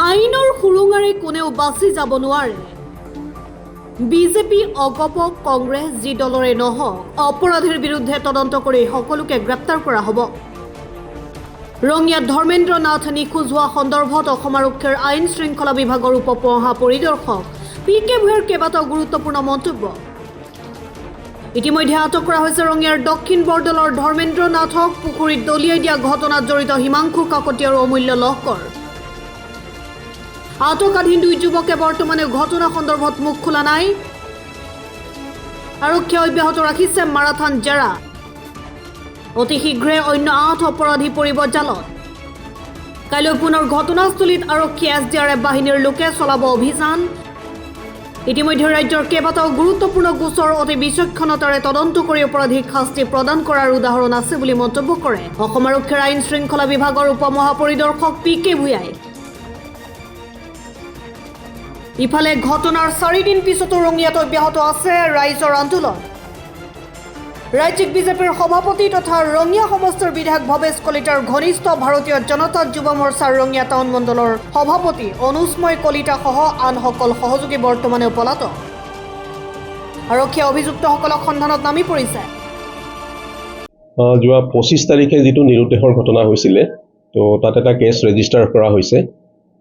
আইনৰ সুৰুঙাৰে কোনেও বাচি যাব নোৱাৰে। বিজেপি অগপ কংগ্ৰেছ যি দলৰে নহওক অপৰাধীৰ বিৰুদ্ধে তদন্ত কৰি সকলোকে গ্ৰেপ্তাৰ কৰা হ'ব। ৰঙিয়াত ধৰ্মেন্দ্ৰ নাথ নিখোজ হোৱা সন্দৰ্ভত অসম আৰক্ষীৰ আইন শৃংখলা বিভাগৰ উপ মহাপৰিদৰ্শক PK ভূঞাৰ কেইবাটাও গুৰুত্বপূৰ্ণ মন্তব্য। ইতিমধ্যে আটক কৰা হৈছে ৰঙিয়াৰ দক্ষিণ বৰদলৰ ধৰ্মেন্দ্ৰ নাথক পুখুৰীত দলিয়াই দিয়া ঘটনাত জড়িত হিমাংশু কাকতি আৰু অমূল্য লহকৰ। আটকাধীন দুই যুৱকে বৰ্তমানে ঘটনা সন্দৰ্ভত মুখ খোলা নাই। আৰক্ষীয়ে অব্যাহত ৰাখিছে মাৰাথান জেৰা। অতি শীঘ্ৰে অন্য 8 অপৰাধী পৰিব জালত। কাইলৈ পুনৰ ঘটনাস্থলীত আৰক্ষী SDRF বাহিনীৰ লোকে চলাব অভিযান। ইতিমধ্যে ৰাজ্যৰ কেইবাটাও গুৰুত্বপূৰ্ণ গোচৰ অতি বিচক্ষণতাৰে তদন্ত কৰি অপৰাধীক শাস্তি প্ৰদান কৰাৰ উদাহৰণ আছে বুলি মন্তব্য কৰে অসম আৰক্ষীৰ আইন শৃংখলা বিভাগৰ উপ মহাপৰিদৰ্শক PK ভূঞাই। ইফালে ঘটনাৰ 4 দিন পিছতো ৰঙিয়াত অব্যাহত আছে ৰাইজৰ আন্দোলন। ৰাজ্যিক বিজেপিৰ সভাপতি তথা ৰঙিয়া সমষ্টিৰ বিধায়ক ভৱেশ কলিতাৰ ঘনিষ্ঠ ভাৰতীয় জনতা যুৱ মৰ্চাৰ ৰঙিয়া টাউন মণ্ডলৰ সভাপতি অনুস্ময় কলিতা সহ আন সকল সহযোগী বৰ্তমানেও পলাতক। আৰক্ষীয়ে অভিযুক্তসকলক সন্ধানত নামি পৰিছে। যোৱা 25 তাৰিখে যিটো নিৰুদ্দেশৰ ঘটনা হৈছিলে তো তাত এটা কেছ ৰেজিষ্টাৰ কৰা হৈছে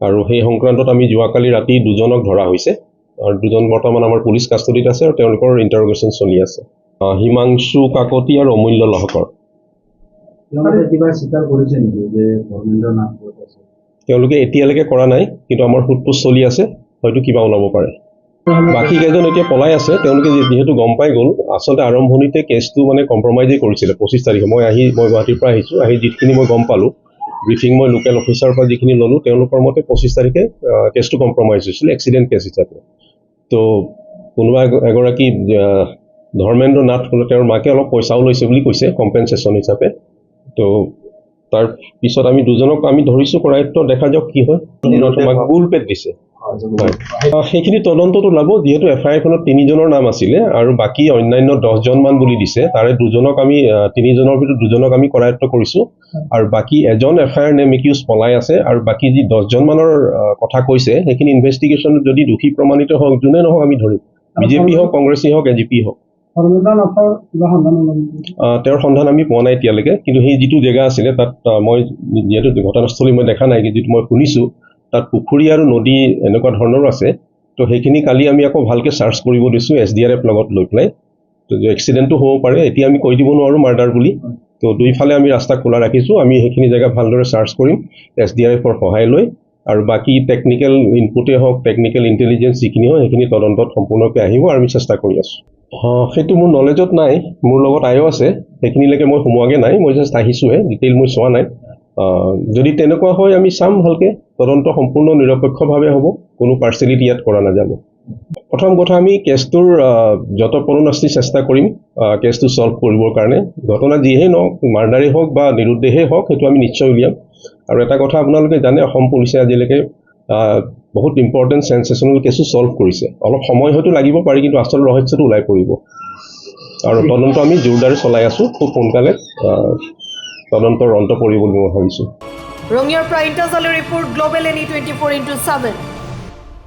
আৰু সেই সংক্ৰান্তত আমি যোৱাকালি ৰাতি দুজনক ধৰা হৈছে আৰু দুজন বৰ্তমান আমাৰ পুলিচ কাষ্টডিত আছে আৰু তেওঁলোকৰ ইণ্টাৰোগেশ্যন চলি আছে। হিমাংশু কাকতি আৰু অমূল্য লহকৰ। তেওঁলোকে এতিয়ালৈকে কৰা নাই, কিন্তু আমাৰ সোধপোছ চলি আছে, হয়তো কিবা ওলাব পাৰে। বাকী কেইজন এতিয়া পলাই আছে। তেওঁলোকে যিহেতু গম পাই গ'ল, আচলতে আৰম্ভণিতে কেছটো মানে কম্প্ৰমাইজেই কৰিছিলে 25 তাৰিখে। মই গুৱাহাটীৰ পৰা আহিছোঁ, আহি যিখিনি মই গম পালোঁ, ব্ৰিফিং মই লোকেল অফিচাৰৰ পৰা যিখিনি ল'লোঁ, তেওঁলোকৰ মতে 25 তাৰিখে কেছটো কম্প্ৰমাইজ হৈছিলে এক্সিডেণ্ট কেছ হিচাপে। তো কোনোবা এগৰাকী ধৰ্মেন্দ্ৰ নাথ তেওঁৰ মাকে অলপ পইচাও লৈছে বুলি কৈছে কম্পেনচেশ্যন হিচাপে। তো তাৰ পিছত আমি দুজনক আমি ধৰিছোঁ কৰায়ত্ব, দেখা যাওক কি হয়। তোমাক গুল পেট দিছে, সেইখিনি তদন্তত ওলাব। যিহেতু FIR খনত 3 জনৰ নাম আছিলে আৰু বাকী অন্যান্য 10 জন মান বুলি দিছে, তাৰে 2জনক আমি 3 জনৰ ভিতৰত 2জনক আমি কৰায়ত্ব কৰিছোঁ আৰু বাকী এজন FIR নেম একিউজ পলাই আছে আৰু বাকী যি 10 জন মানৰ কথা কৈছে সেইখিনি ইনভেষ্টিগেশ্যন যদি দোষী প্ৰমাণিত হওক, যোনে নহওক আমি ধৰিম, বিজেপি হওক, কংগ্ৰেছী হওক, AGP হওক। তেওঁৰ সন্ধান আমি পোৱা নাই এতিয়ালৈকে, কিন্তু সেই যিটো জেগা আছিলে তাত মই যিহেতু ঘটনাস্থলী মই দেখা নাই, যিটো মই শুনিছোঁ তাত পুখুৰী আৰু নদী এনেকুৱা ধৰণৰো আছে। তো সেইখিনি কালি আমি আকৌ ভালকৈ চাৰ্চ কৰিব দিছোঁ SDRF লগত লৈ পেলাই। তো এক্সিডেণ্টটো হ'ব পাৰে, এতিয়া আমি কৈ দিব নোৱাৰোঁ মাৰ্ডাৰ বুলি। তো দুইফালে আমি ৰাস্তা খোলা ৰাখিছোঁ, আমি সেইখিনি জেগা ভালদৰে চাৰ্চ কৰিম SDRFৰ সহায় লৈ, আৰু বাকী টেকনিকেল ইনপুটেই হওক, টেকনিকেল ইণ্টেলিজেঞ্চ যিখিনি হয় সেইখিনি তদন্তত সম্পূৰ্ণকৈ আহিব আৰু আমি চেষ্টা কৰি আছোঁ। সেইটো মোৰ নলেজত নাই, মোৰ লগত আয়ো আছে, সেইখিনিলৈকে মই সোমোৱাগৈ নাই, মই জাষ্ট আহিছোঁহে, ডিটেইল মই চোৱা নাই। যদি তেনেকুৱা হয় আমি চাম ভালকৈ, তদন্ত সম্পূৰ্ণ নিৰপেক্ষভাৱে হ'ব, কোনো পাৰ্চিয়েলিটি ইয়াত কৰা নাযাব। প্ৰথম কথা, আমি কেছটোৰ যত পৰোনাস্তি চেষ্টা কৰিম কেছটো ছল্ভ কৰিবৰ কাৰণে। ঘটনা যিয়েই নহওক, মাৰ্ডাৰেই হওক বা নিৰুদ্দেশেই হওক, সেইটো আমি নিশ্চয় উলিয়াম। আৰু এটা কথা আপোনালোকে জানে, অসম পুলিচে আজিলৈকে বহুত ইম্পৰ্টেণ্ট চেনচেশ্যনেল কেছো ছল্ভ কৰিছে। অলপ সময় হয়তো লাগিব পাৰে, কিন্তু আচল ৰহস্যটো ওলাই পৰিব। আৰু তদন্ত আমি জোৰদাৰে চলাই আছোঁ, খুব সোনকালে তদন্তৰ অন্ত পৰিব বুলি মই ভাবিছোঁ। ৰঙিয়াৰ পৰা ইণ্টাৰজালৰ ৰিপৰ্ট, গ্ল'বেল NE 24/7।